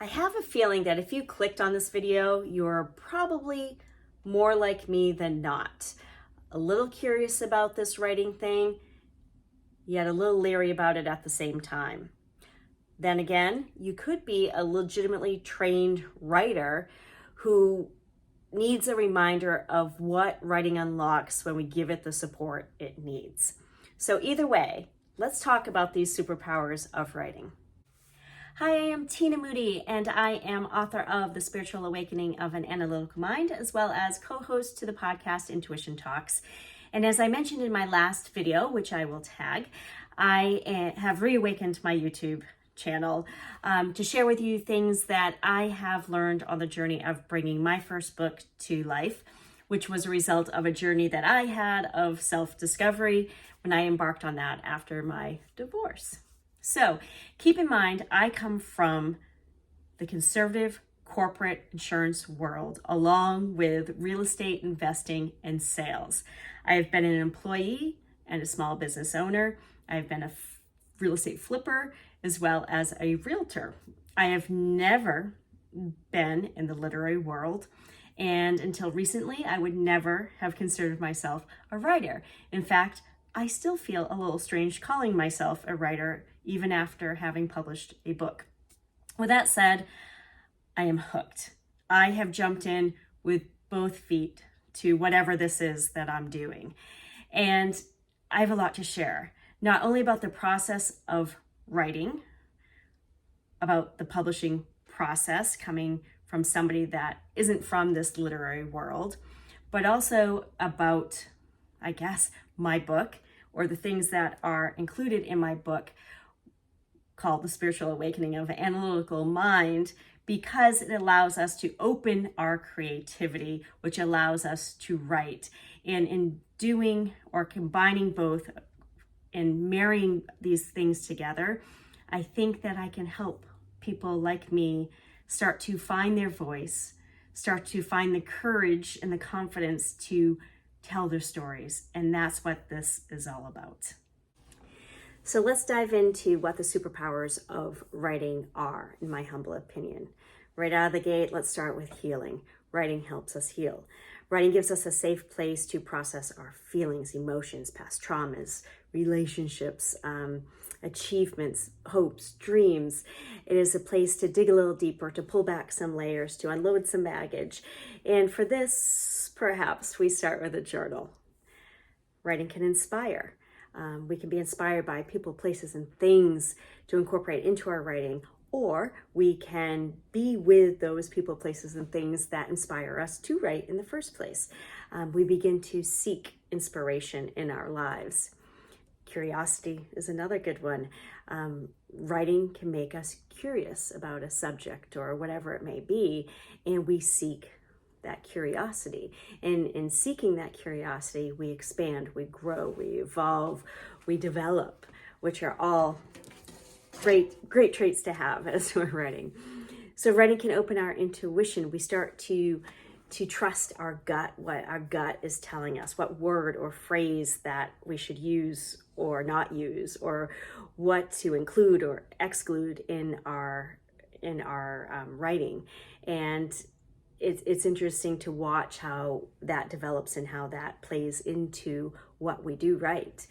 I have a feeling that if you clicked on this video, you're probably more like me than not. A little curious about this writing thing, yet a little leery about it at the same time. Then again, you could be a legitimately trained writer who needs a reminder of what writing unlocks when we give it the support it needs. So either way, let's talk about these superpowers of writing. Hi, I am Tina Moody, and I am author of The Spiritual Awakening of an Analytical Mind, as well as co-host to the podcast Intuition Talks. And as I mentioned in my last video, which I will tag, I have reawakened my YouTube channel to share with you things that I have learned on the journey of bringing my first book to life, which was a result of a journey that I had of self-discovery when I embarked on that after my divorce. So keep in mind, I come from the conservative corporate insurance world, along with real estate investing and sales. I have been an employee and a small business owner. I've been a real estate flipper as well as a realtor. I have never been in the literary world, and until recently, I would never have considered myself a writer. In fact, I still feel a little strange calling myself a writer, even after having published a book. With that said, I am hooked. I have jumped in with both feet to whatever this is that I'm doing. And I have a lot to share, not only about the process of writing, about the publishing process coming from somebody that isn't from this literary world, but also about, I guess, my book, or the things that are included in my book called The Spiritual Awakening of an Analytical Mind, because it allows us to open our creativity, which allows us to write. And in doing or combining both and marrying these things together, I think that I can help people like me start to find their voice, start to find the courage and the confidence to tell their stories. And that's what this is all about. So let's dive into what the superpowers of writing are, in my humble opinion. Right out of the gate, let's start with healing. Writing helps us heal. Writing gives us a safe place to process our feelings, emotions, past traumas, relationships, achievements, hopes, dreams. It is a place to dig a little deeper, to pull back some layers, to unload some baggage. And for this, perhaps we start with a journal. Writing can inspire. We can be inspired by people, places, and things to incorporate into our writing, or we can be with those people, places, and things that inspire us to write in the first place. We begin to seek inspiration in our lives. Curiosity is another good one. Writing can make us curious about a subject or whatever it may be, and we seek that curiosity. And in seeking that curiosity, we expand, we grow, we evolve, we develop, which are all great traits to have as we're writing. So writing can open our intuition. We start to trust our gut, what our gut is telling us, what word or phrase that we should use or not use, or what to include or exclude in our writing. And it's interesting to watch how that develops and how that plays into what we do write.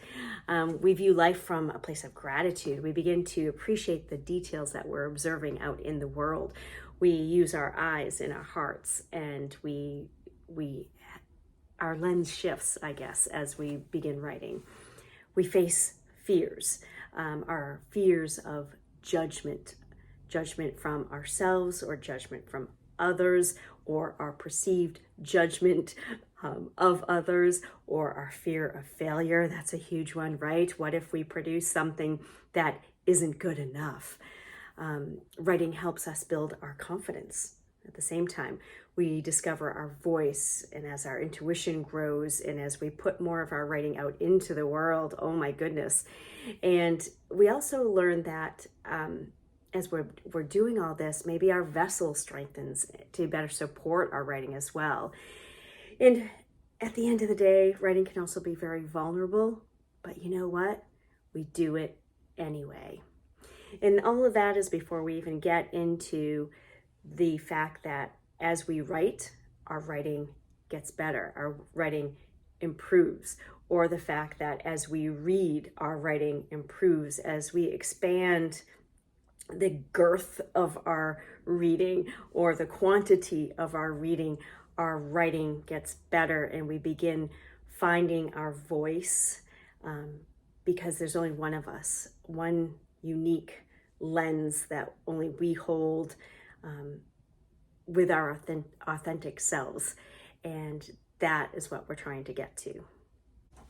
We view life from a place of gratitude. We begin to appreciate the details that we're observing out in the world. We use our eyes and our hearts, and our lens shifts, I guess, as we begin writing. We face fears, our fears of judgment from ourselves or judgment from others, or our perceived judgment of others, or our fear of failure. That's a huge one, right? What if we produce something that isn't good enough? Writing helps us build our confidence. At the same time, we discover our voice, and as our intuition grows, and as we put more of our writing out into the world, oh my goodness. And we also learn that as we're doing all this, maybe our vessel strengthens to better support our writing as well. And at the end of the day, writing can also be very vulnerable, but you know what? We do it anyway. And all of that is before we even get into the fact that as we write, our writing gets better, our writing improves, or the fact that as we read, our writing improves, as we expand the girth of our reading or the quantity of our reading, our writing gets better, and we begin finding our voice, because there's only one of us, one unique lens that only we hold with our authentic selves. And that is what we're trying to get to.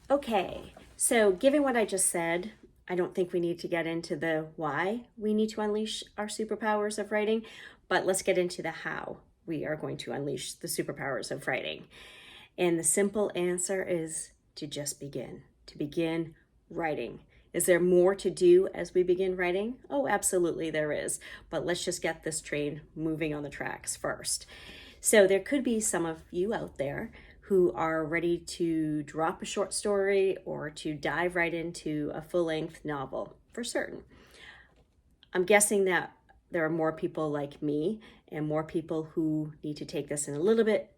Okay, so given what I just said, I don't think we need to get into the why we need to unleash our superpowers of writing, but let's get into the how we are going to unleash the superpowers of writing. And the simple answer is to just begin, to begin writing. Is there more to do as we begin writing? Oh, absolutely there is. But let's just get this train moving on the tracks first. So there could be some of you out there who are ready to drop a short story or to dive right into a full-length novel, for certain. I'm guessing that there are more people like me and more people who need to take this in a little bit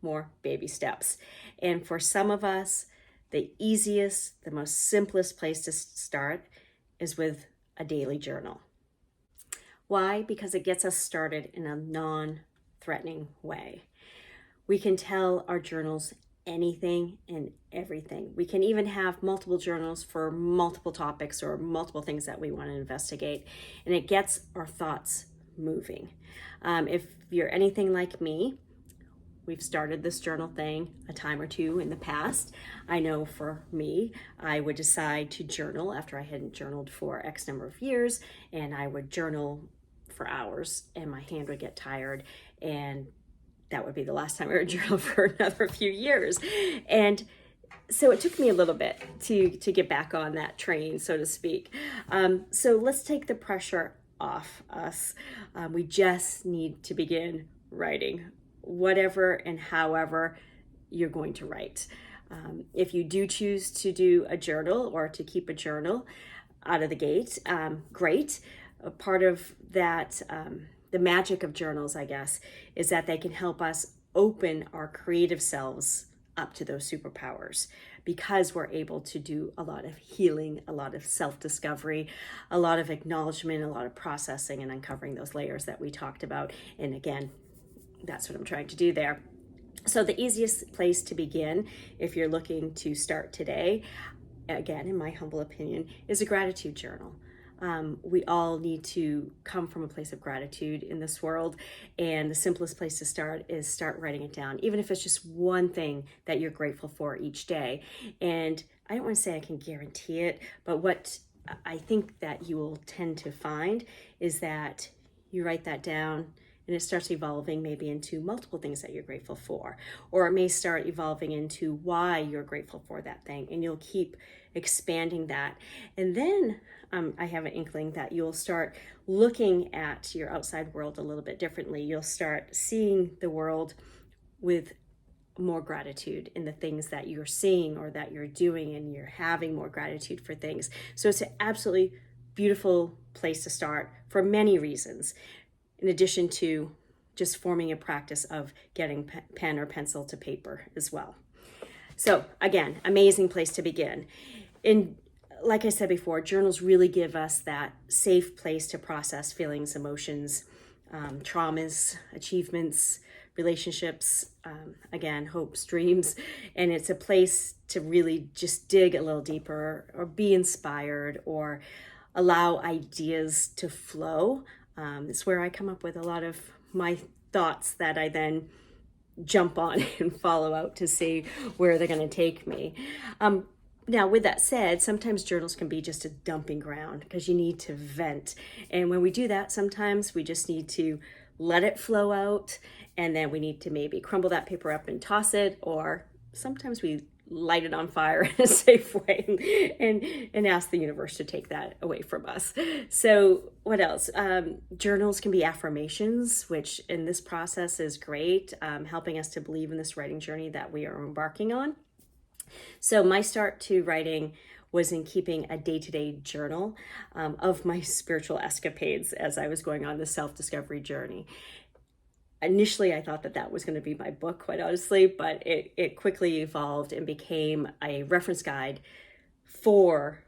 more baby steps. And for some of us, the easiest, the most simplest place to start is with a daily journal. Why? Because it gets us started in a non-threatening way. We can tell our journals anything and everything. We can even have multiple journals for multiple topics or multiple things that we want to investigate, and it gets our thoughts moving. If you're anything like me, we've started this journal thing a time or two in the past. I know for me, I would decide to journal after I hadn't journaled for X number of years, and I would journal for hours and my hand would get tired, and that would be the last time I would journal for another few years. And so it took me a little bit to get back on that train, so to speak. So let's take the pressure off us. We just need to begin writing, whatever and however you're going to write. If you do choose to do a journal or to keep a journal out of the gate, great. A part of that, the magic of journals, I guess, is that they can help us open our creative selves up to those superpowers, because we're able to do a lot of healing, a lot of self-discovery, a lot of acknowledgement, a lot of processing and uncovering those layers that we talked about. And again, that's what I'm trying to do there. So the easiest place to begin, if you're looking to start today, again, in my humble opinion, is a gratitude journal. We all need to come from a place of gratitude in this world, and the simplest place to start is start writing it down, even if it's just one thing that you're grateful for each day. And I don't want to say I can guarantee it, but what I think that you will tend to find is that you write that down and it starts evolving maybe into multiple things that you're grateful for, or it may start evolving into why you're grateful for that thing, and you'll keep expanding that. And then I have an inkling that you'll start looking at your outside world a little bit differently. You'll start seeing the world with more gratitude in the things that you're seeing or that you're doing, and you're having more gratitude for things. So it's an absolutely beautiful place to start for many reasons, in addition to just forming a practice of getting pen or pencil to paper as well. So again, amazing place to begin. And like I said before, journals really give us that safe place to process feelings, emotions, traumas, achievements, relationships, again, hopes, dreams. And it's a place to really just dig a little deeper or be inspired or allow ideas to flow. It's where I come up with a lot of my thoughts that I then jump on and follow out to see where they're going to take me. Now, with that said, sometimes journals can be just a dumping ground because you need to vent. And when we do that, sometimes we just need to let it flow out, and then we need to maybe crumble that paper up and toss it, or sometimes we light it on fire in a safe way and ask the universe to take that away from us. So what else? Journals can be affirmations, which in this process is great, helping us to believe in this writing journey that we are embarking on. So my start to writing was in keeping a day-to-day journal of my spiritual escapades as I was going on the self-discovery journey. Initially, I thought that that was going to be my book, quite honestly, but it quickly evolved and became a reference guide for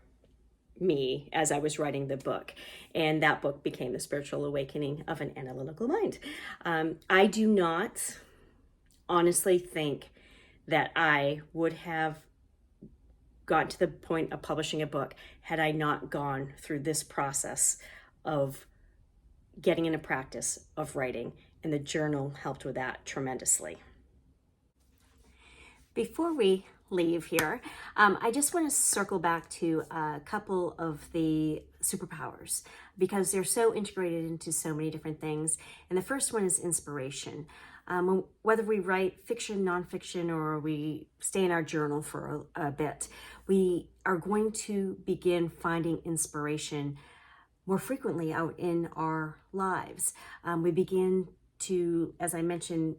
me as I was writing the book. And that book became The Spiritual Awakening of an Analytical Mind. I do not honestly think that I would have gotten to the point of publishing a book had I not gone through this process of getting into practice of writing, and the journal helped with that tremendously. Before we leave here, I just want to circle back to a couple of the superpowers because they're so integrated into so many different things. And the first one is inspiration. Whether we write fiction, nonfiction, or we stay in our journal for a bit, we are going to begin finding inspiration more frequently out in our lives. We begin to, as I mentioned,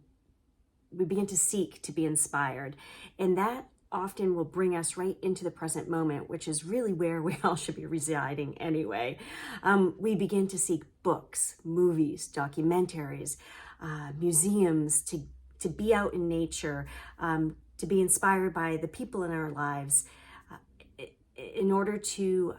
we begin to seek to be inspired. And that often will bring us right into the present moment, which is really where we all should be residing anyway. We begin to seek books, movies, documentaries, museums, to be out in nature, to be inspired by the people in our lives in order to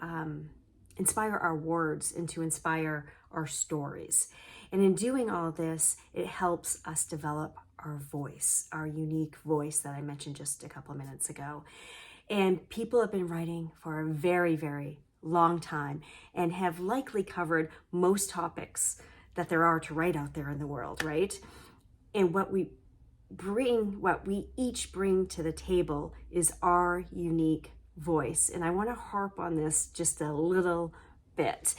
inspire our words and to inspire our stories. And in doing all this, it helps us develop our voice, our unique voice that I mentioned just a couple of minutes ago. And people have been writing for a very, very long time and have likely covered most topics that there are to write out there in the world, right? And what we each bring to the table is our unique voice. And I want to harp on this just a little bit.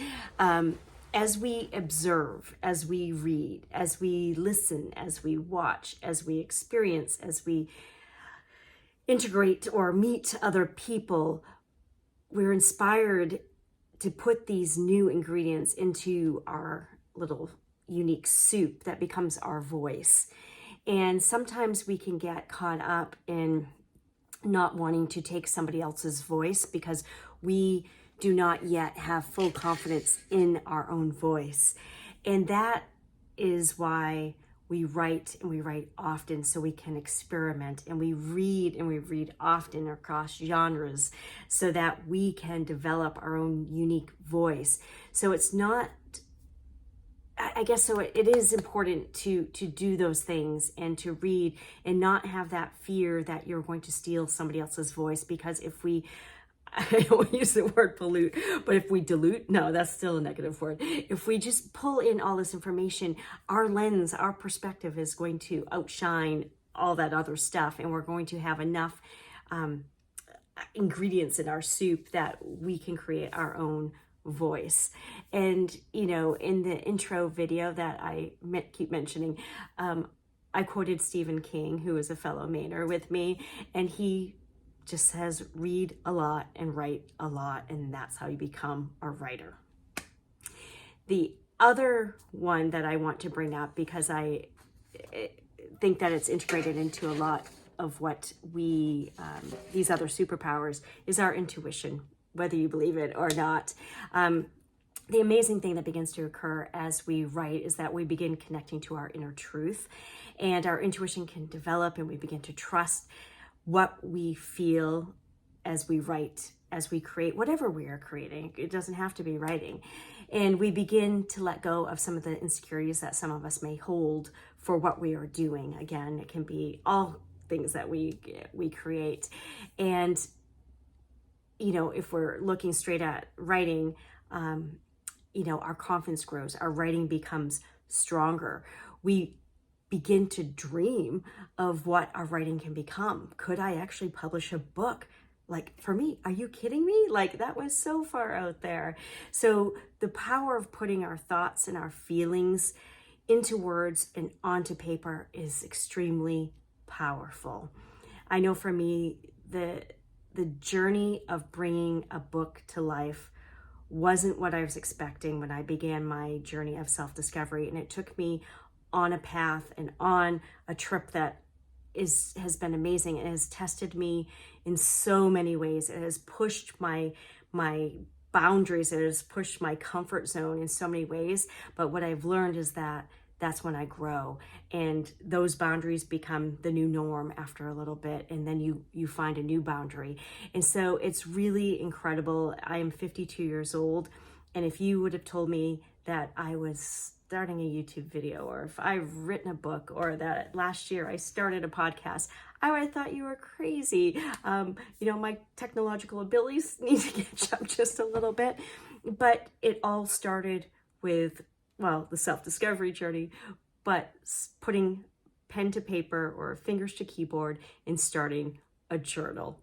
As we observe, as we read, as we listen, as we watch, as we experience, as we integrate or meet other people, we're inspired to put these new ingredients into our little unique soup that becomes our voice. And sometimes we can get caught up in not wanting to take somebody else's voice because we do not yet have full confidence in our own voice. And that is why we write, and we write often, so we can experiment, and we read often across genres so that we can develop our own unique voice. So it's not, I guess, so it is important to do those things and to read and not have that fear that you're going to steal somebody else's voice, because if we, I don't use the word pollute, but if we dilute, no, that's still a negative word. If we just pull in all this information, our lens, our perspective is going to outshine all that other stuff, and we're going to have enough ingredients in our soup that we can create our own voice. And, you know, in the intro video that I keep mentioning, I quoted Stephen King, who is a fellow Mainer with me, and he just says, read a lot and write a lot, and that's how you become a writer. The other one that I want to bring up, because I think that it's integrated into a lot of what we, these other superpowers, is our intuition, whether you believe it or not. The amazing thing that begins to occur as we write is that we begin connecting to our inner truth, and our intuition can develop, and we begin to trust what we feel as we write, as we create whatever we are creating. It doesn't have to be writing. And we begin to let go of some of the insecurities that some of us may hold for what we are doing. Again, it can be all things that we create. And, you know, if we're looking straight at writing, you know, our confidence grows, our writing becomes stronger. We begin to dream of what our writing can become. Could I actually publish a book? Like, for me, are you kidding me? Like, that was so far out there. So the power of putting our thoughts and our feelings into words and onto paper is extremely powerful. I know for me, the journey of bringing a book to life wasn't what I was expecting when I began my journey of self-discovery, and it took me on a path and on a trip that has been amazing and has tested me in so many ways. It has pushed my boundaries. It has pushed my comfort zone in so many ways. But what I've learned is that that's when I grow, and those boundaries become the new norm after a little bit, and then you find a new boundary. And so it's really incredible. I am 52 years old, and if you would have told me that I was starting a YouTube video, or if I've written a book, or that last year I started a podcast, I would have thought you were crazy. My technological abilities need to catch up just a little bit, but it all started with, well, the self-discovery journey, but putting pen to paper or fingers to keyboard and starting a journal,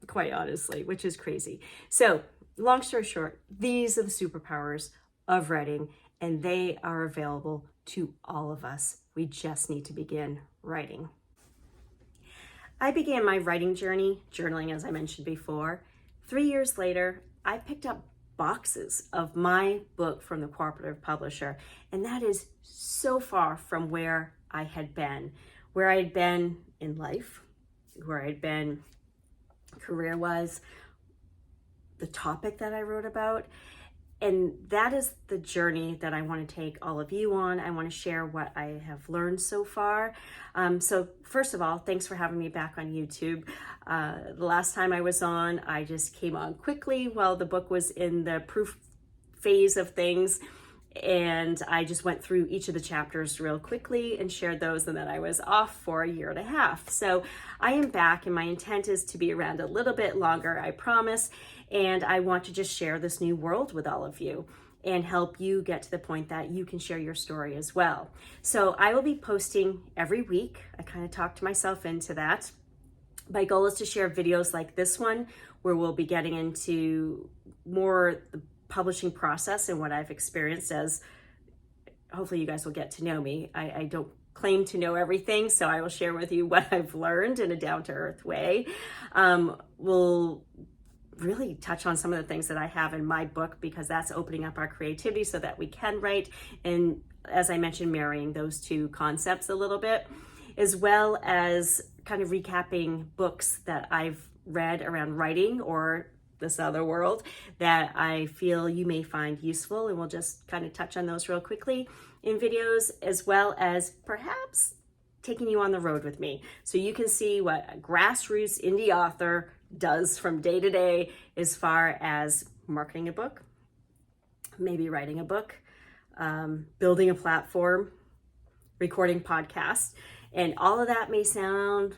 quite honestly, which is crazy. So long story short, these are the superpowers of writing, and they are available to all of us. We just need to begin writing. I began my writing journey, journaling, as I mentioned before. 3 years later, I picked up boxes of my book from the cooperative publisher, and that is so far from where I had been in life, where I'd been career-wise, the topic that I wrote about. And that is the journey that I want to take all of you on. I want to share what I have learned so far. So first of all, thanks for having me back on YouTube. The last time I was on, I just came on quickly while the book was in the proof phase of things. And I just went through each of the chapters real quickly and shared those, and then I was off for 1.5 years. So I am back, and my intent is to be around a little bit longer, I promise. And I want to just share this new world with all of you and help you get to the point that you can share your story as well. So I will be posting every week. I kind of talked myself into that. My goal is to share videos like this one, where we'll be getting into more the publishing process and what I've experienced, as hopefully you guys will get to know me. I don't claim to know everything, so I will share with you what I've learned in a down-to-earth way. We'll really touch on some of the things that I have in my book, because that's opening up our creativity so that we can write. And as I mentioned, marrying those two concepts a little bit, as well as kind of recapping books that I've read around writing or this other world that I feel you may find useful. And we'll just kind of touch on those real quickly in videos, as well as perhaps taking you on the road with me, so you can see what a grassroots indie author does from day to day as far as marketing a book, maybe writing a book, building a platform, recording podcasts. And all of that may sound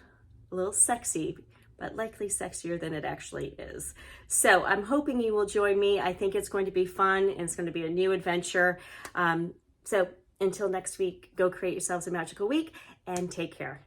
a little sexy, but likely sexier than it actually is. So I'm hoping you will join me. I think it's going to be fun, and it's going to be a new adventure. So until next week, go create yourselves a magical week, and take care.